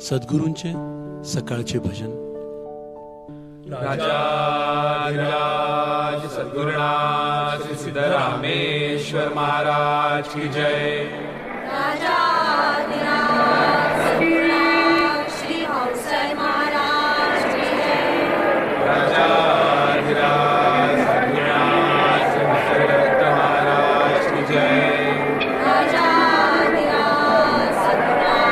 सद्गुरूंचे सकाळचे भजन. राजाधिराज सद्गुरुनाथ श्री सिद्धरामेश्वर महाराज की जय. राजाधिराज सद्गुरुनाथ श्री हौसर महाराज की जय. राजाधिराज सद्गुरुनाथ श्री हर्षदत्त महाराज की जय. राजाधिराज सद्गुरुनाथ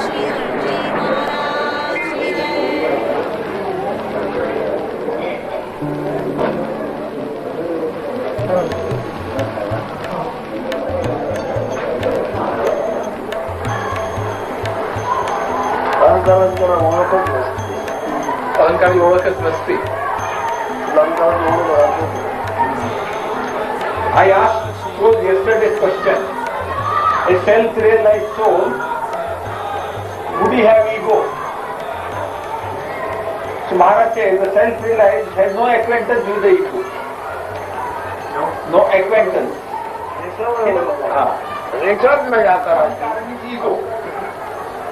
श्री हरजी महाराज की जय. अहंकारी ओळखच नसते. I asked Soul yesterday's question. A self-realized soul, would he have ego? So Maharaj says the self-realized has no acquaintance with the ego. No acquaintance. Ego.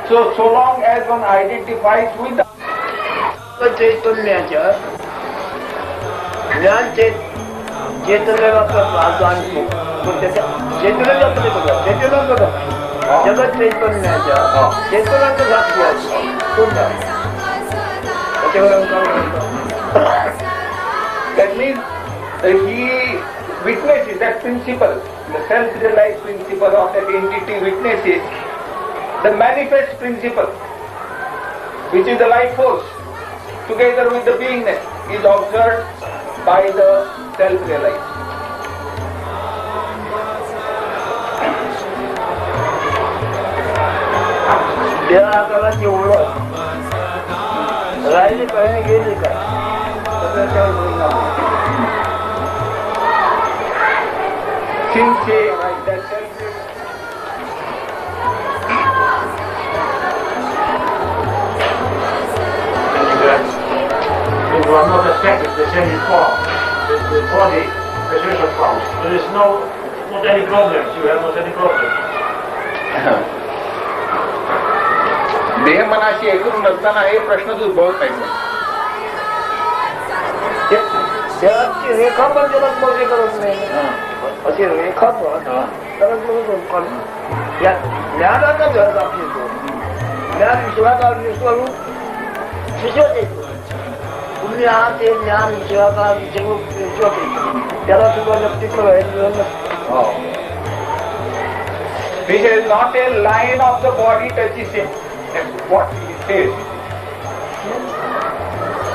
So long as one identifies with the चैतन्याच्या ज्ञान चैतन्याला चैतन्य जगत चैतन्याच्या चैतन्याचं साक्षी आहे. that means he witnesses that principle, the self-realized principle of that entity witnesses the manifest principle, which is the life force, together with the beingness, is observed by the self-realized. त्या आकाराची ओळख राहिली काही गेली काय Since he that self If you are not affected the same form, the body special forms. There is not any problems. You have not any problems. देह मनाशी एकूण नसताना हे प्रश्नच उद्भवत नाही. देहाची रेखा पण जगत मोठी करत नाही. अशी रेखा पण ज्ञानाचा जग आपली ज्ञान विश्वाकार विश्वरूप विश्वच येतो. तुम्ही आहात ते ज्ञान विश्वाकार विश्वरूप विश्वच येतो. त्याला सुद्धा व्यक्तित्व This is not a line of the body touches him. That's what he says.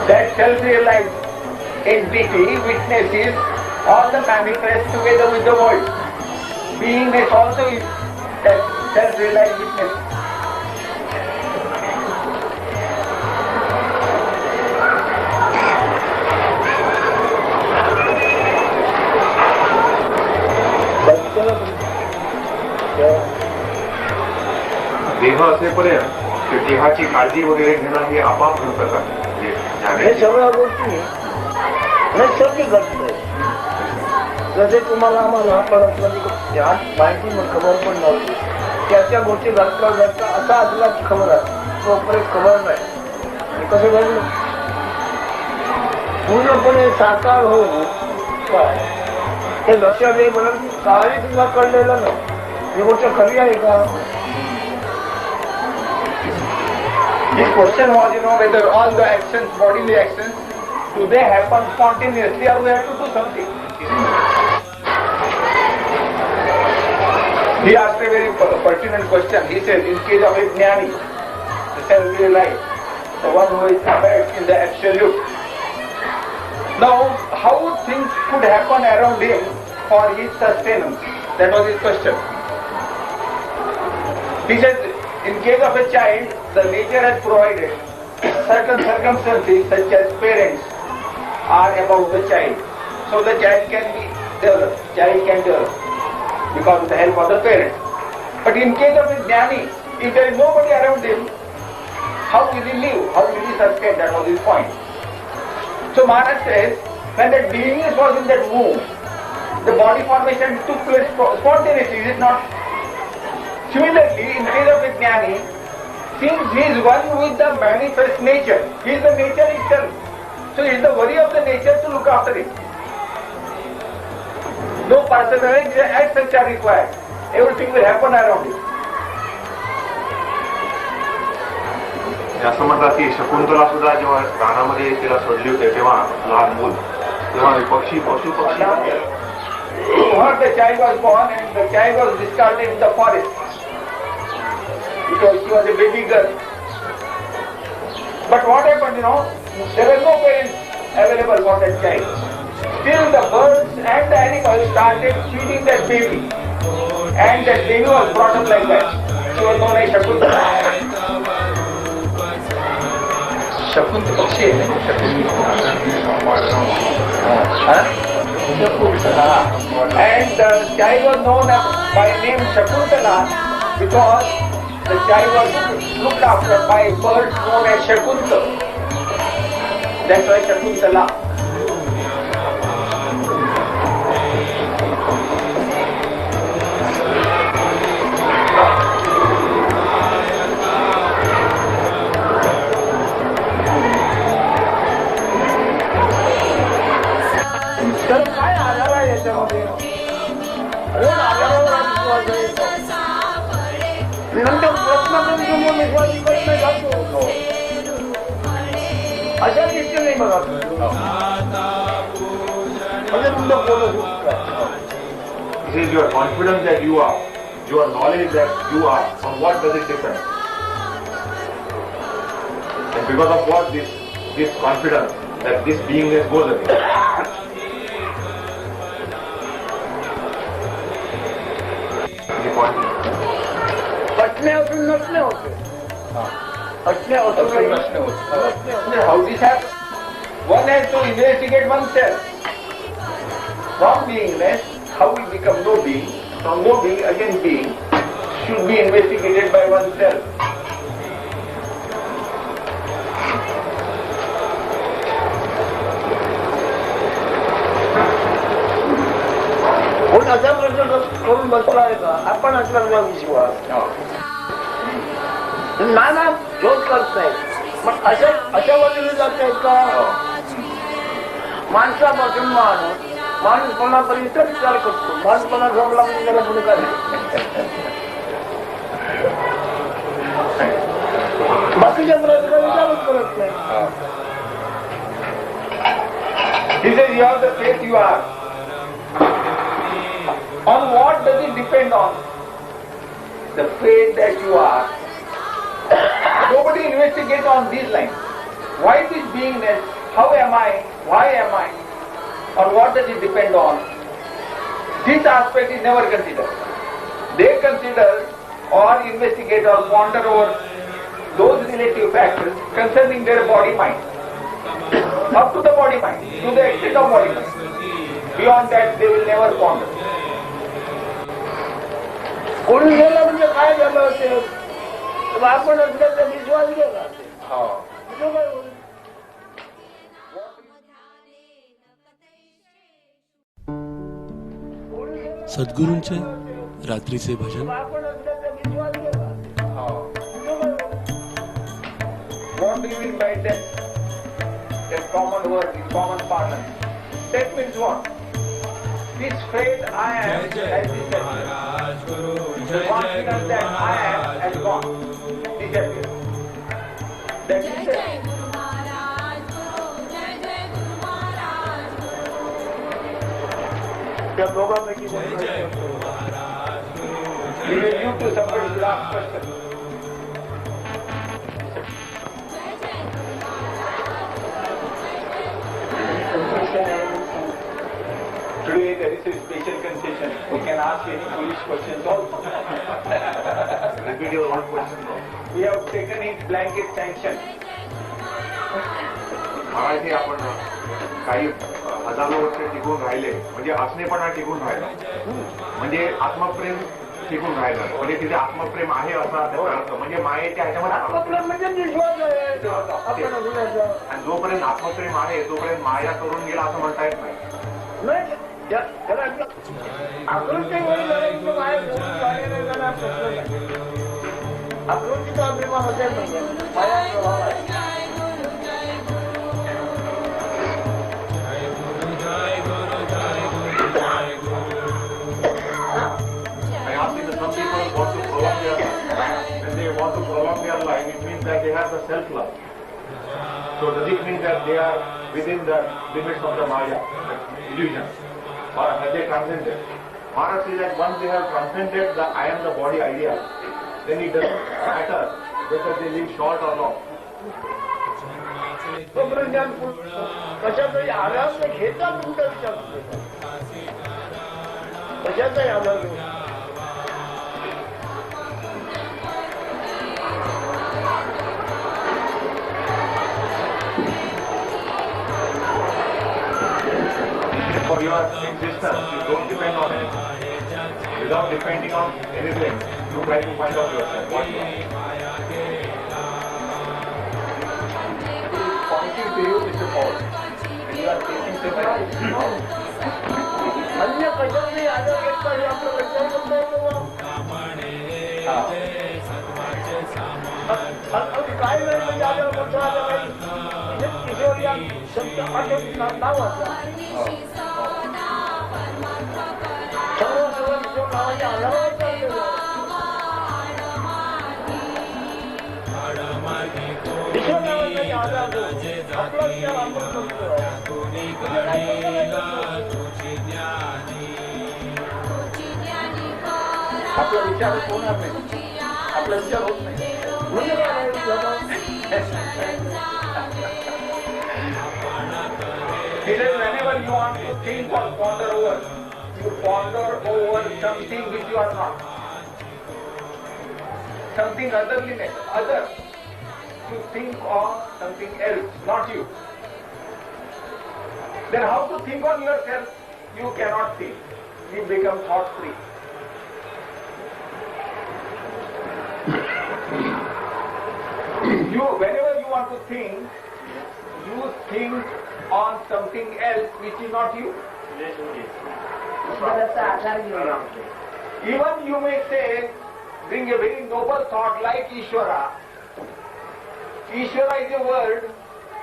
That self-realized entity witnesses all the manifest together with the world. Beingness also is that self-realized witness. देह असेपर्यंत देहाची काळजी वगैरे घेणं हे आपाप घडतं का? हे सगळ्या गोष्टी नैसर्गिक घडतंय. जसे तुम्हाला आम्हाला परत माहिती खबर पण नव्हती. त्या गोष्टी घडता असा असला की खबर आहे. तोपर्यंत खबर नाही. हे कसं घडलं पूर्णपणे साकार होऊन काय हे लक्षात येईल म्हणून काही तुला कळलेलं नाही. ही गोष्ट खरी आहे का? His question was, whether all the actions, bodily actions, do they happen spontaneously or we have to do something? He asked a very pertinent question. He said, in case of a jnani, the self-realized, the one who is abided in the absolute. Now, how things could happen around him for his sustenance? That was his question. He said, in case of a child, the nature has provided certain circumstances such as parents are about the child. So the child can be developed, because of the help of the parents. But in case of a jnani, if there is nobody around him, how will he live? How will he sustain? That was his point. So Maharaj says, when that beingness was in that womb, the body formation took place spontaneously, is it not? Similarly, in case of a jnani, Since he is one with the manifest nature, he is the nature itself. So it is the worry of the nature to look after it. No personality as such are required. Everything will happen around it. असं म्हणतात की शकुंतला सुद्धा जेव्हा रानामध्ये तिला सोडली होते तेव्हा लहान मूल तेव्हा पक्षी पशु पक्षी What the child was born and the child was discarded in the forest because she was a baby girl. But what happened, there were no parents available for that child. Still the birds and the animals started feeding that baby. And that baby was brought up like that. She was known as Shakuntala. Shakuntala Pakshi hai na? Shakuntala. And the child was known by name Shakuntala because the child was looked after by birds known as Shakuntala. That's why Shakuntala. तर काय आजार आहे याच्यामध्ये? कोण आजारावर विश्वास आहे? नंतर प्रश्नातून विश्वास नाही जातो अशा दृष्टी नाही बघा म्हणजे तुमचं बोलू This is your confidence that you are, your knowledge that you are, on what does it depend? And because of what this confidence that this beingness goes away. असणे असून नसणे होते असणे असून नसणे होते How this happens? One has to investigate oneself. From beingness, how we become no being, from no being again being, should be investigated by oneself. कोण असा प्रश्न करून बसला आहे का? आपण असला विश्वास नाना शोध करताय मग अशा बाजूने जात आहेत का? माणसापासून माणूसपणापर्यंत विचार करतो. माणूसपणा जमला म्हणजे त्याला पुढे काय बाकीच्या प्रश्न विचारच करत नाही. He says you have the faith you are. On what does it depend on? The faith that you are. Nobody investigates on these lines. Why this beingness? How am I? Why am I? On what does it depend on? This aspect is never considered. They consider or investigate or ponder over those relative factors concerning their body-mind. Up to the body-mind, to the extent of body-mind. Beyond that, they will never ponder. कोणी गेलं म्हणजे काय झालं असेल आपण असल्याचा विश्वास गेला. सद्गुरूंचे रात्रीचे भजन. आपण असल्याचा विश्वास गेला. What do you mean by that? That common word, common parlance. That means what? This faith I am has disappeared. The confidence that I am has gone, disappeared. That is it. त्या दोघांपैकी कोण He will give to somebody last question. Today there is a special concession. We can ask any foolish questions also. Repeat your own question. We have taken it blanket sanction. Maharaj आपण काही हजारो वर्ष टिकून राहिले म्हणजे असणेपणा टिकून राहिला म्हणजे आत्मप्रेम टिकून राहिलं म्हणजे तिथे आत्मप्रेम आहे असा त्याचा अर्थ म्हणजे मायेच्या ह्याच्यामध्ये आणि जोपर्यंत आत्मप्रेम आहे तोपर्यंत माया करून गेला असं म्हणता येत नाही. आकृतीचा अभिमान असेल म्हणजे माया स्वभाव आहे. I asked if some people want to prolong their life. When they want to prolong their life, it means that they have the self-love. So does it mean that they are within the limits of the Maya, illusion? Or have they transcended? Maharaj says that once they have transcended the I am the body idea, then it doesn't matter whether they live short or long. तोपर्यंत कशाचाही आधार न घेता तुमचा विचार कशाचाही आधार घेऊ. For your existence, you don't depend on anything. Without depending on anything, you try to find out yourself, what you are. Pointing to you, Mr. Paul. And you are facing separately. अन्य कशाचाही आधार घेतला हे आपलं विचार करता येतो. काय वेळ म्हणजे आधार मोठा आधार नाही. किशोर या शब्द आठवत नाव असतं. सर्व सर्व किशोर नावाच्या आधारावर चाललेलं. किशोर नावाचा आधार घेऊन आपला विचार आपण करतो. आपला विचार होणार नाही. आपला विचार होत नाही. म्हणजे काय He says whenever you want to think or ponder over, you ponder over something which you are not. Something otherliness, other. You think on something else, not you. Then how to think on yourself? You cannot think. You become thought free. Whenever you want to think, you think on something else which is not you. Even you may say, bring a very noble thought like Ishvara. Ishvara is a word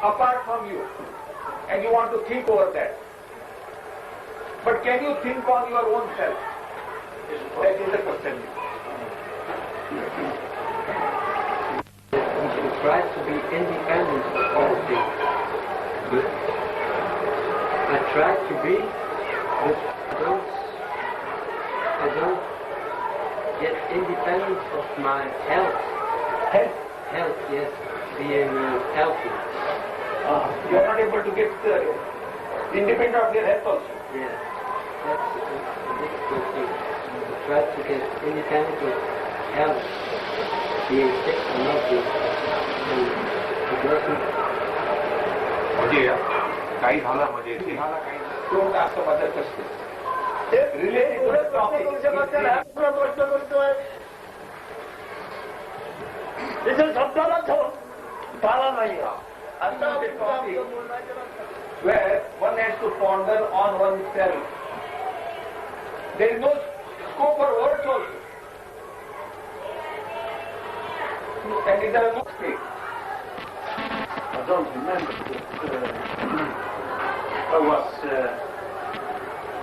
apart from you, and you want to think over that. But can you think on your own self? That is the question. We should try to be independent of all things. But I try to be, but I don't get independent of my health. Health. Health, yes, being healthy. You are not able to get independent of your health also. Yes, that's a difficult thing. I try to get independent of health, being sick or not being sick. And it doesn't. म्हणजे काही झालं म्हणजे ते झालं काही Don't ask some other questions. Related to the topic. प्रश्न करतोय तिथे शब्दाला ताळा नाही. आता Where one has to ponder on oneself. There is no scope for words also. And it does not speak. I don't remember.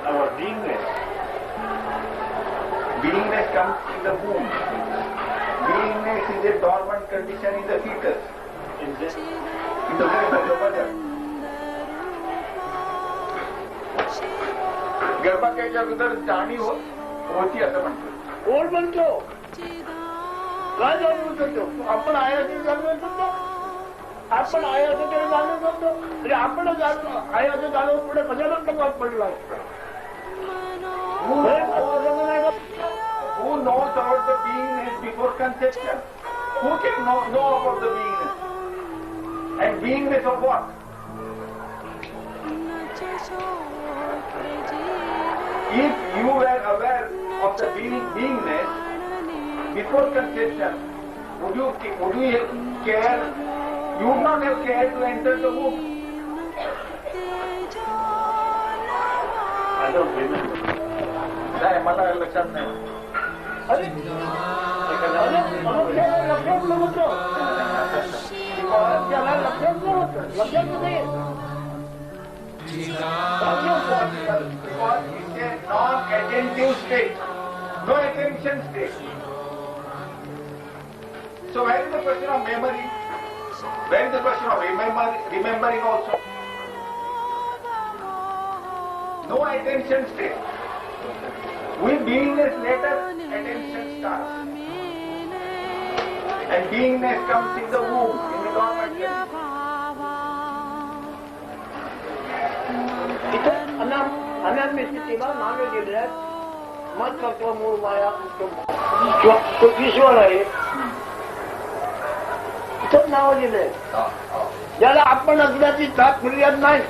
Our beingness. Beingness comes in the womb. Beingness is a dormant condition in the fetus. In the womb of the mother. गर्भाशयाच्या अगोदर जाणीव होती असं म्हणतो. कोण म्हणतो काय जाणून करतो. आपण आयाचे जाणून करतो. आपण आयाचं तरी जाणून करतो. म्हणजे आपण आयाचं जाणून पुढे कशाला प्रभाव पडला. Who knows about the beingness before conception? Who can know about the beingness? And beingness of what? If you were aware of the beingness before conception, would you care? You would not have cared to enter the womb. I don't remember. नाही मला लक्षात नाही. अरे मनुष्याला लक्षात नव्हतं. त्याला लक्षात नव्हतं. लक्षात नाही. Because it's a non-attentive state, no attention state. So where is the question of memory? Where is the question of remembering also? No attention state. With beingness later, attention starts. And beingness comes in the womb, in the dormant state. इथं अनाम्य स्थितीला नावे दिल्यात. मत तत्व मूळ माया तो ईश्वर आहे. इथंच नावं दिले ज्याला आपण असल्याची जात फिर्याद नाही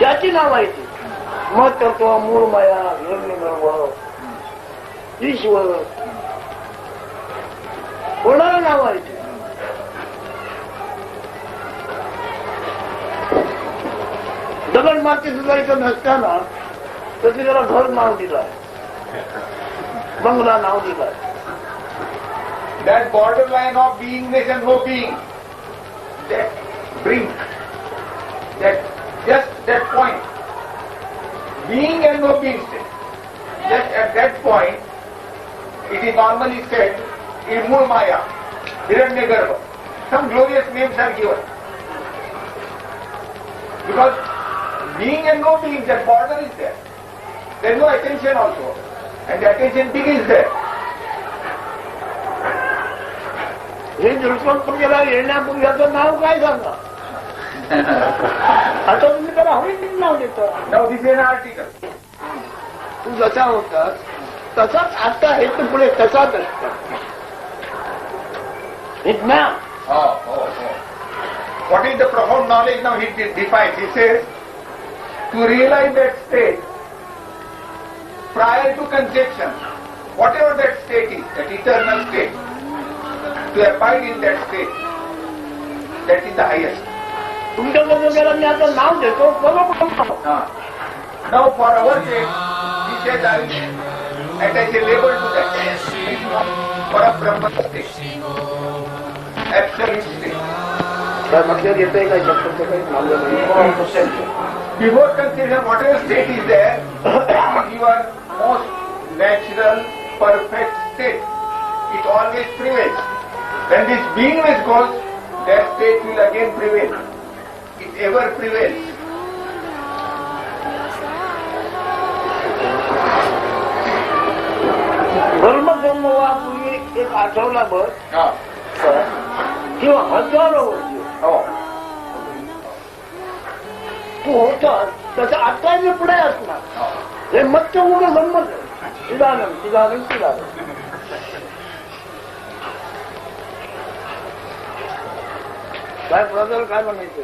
त्याची नाव आहे ती. मत तत्व मूळ माया हिरण्यगर्भ ईश्वर कोणाला नाव आहे ते. दगड माती सुधारित नसताना त्याची त्याला घर नाव दिलाय, बंगला नाव दिलाय. That borderline of beingness and no being, that brink, just that point, being and no being state, just at that point, it is normally said in Mool Maya, Hiranyagarbha. Some glorious names are given. Because being and no being, that border is there. There is no attention also. And the attention begins there. हे दृष्टपूर्वीला येण्यापूर्वीचं नाव काय सांगा. आता तुम्ही त्याला हवेच नाव देतो. Now this is an article. तू जसा होतास तसाच आता हे तू पुढे तसाच असतो. हे ज्ञान. What is the profound knowledge now he defines? He says, to realize that state prior to conception, whatever that state is, that eternal state, to abide in that state, that is the highest. तुमच्याकडे गेला मी आता नाव देतो बरोबर. Now for our sake, he says, I will attach a label to that for a Brahman state, absolute state. काय म्हटलं येतंय काय शब्द काही मागलं नाही. Before conception, whatever state is there, your most natural, perfect state, it always prevails. When this beingness goes, that state will again prevail. It ever prevails. धर्मसमूहापूर्वी एक आठवडाभर किंवा हजारो वर्ष तू होतास तसं आता मी पुढे असणार. हे मत्त उघड संमत सिदानंद सिदानंद सिदानंद. काय ब्रदर काय म्हणायचं.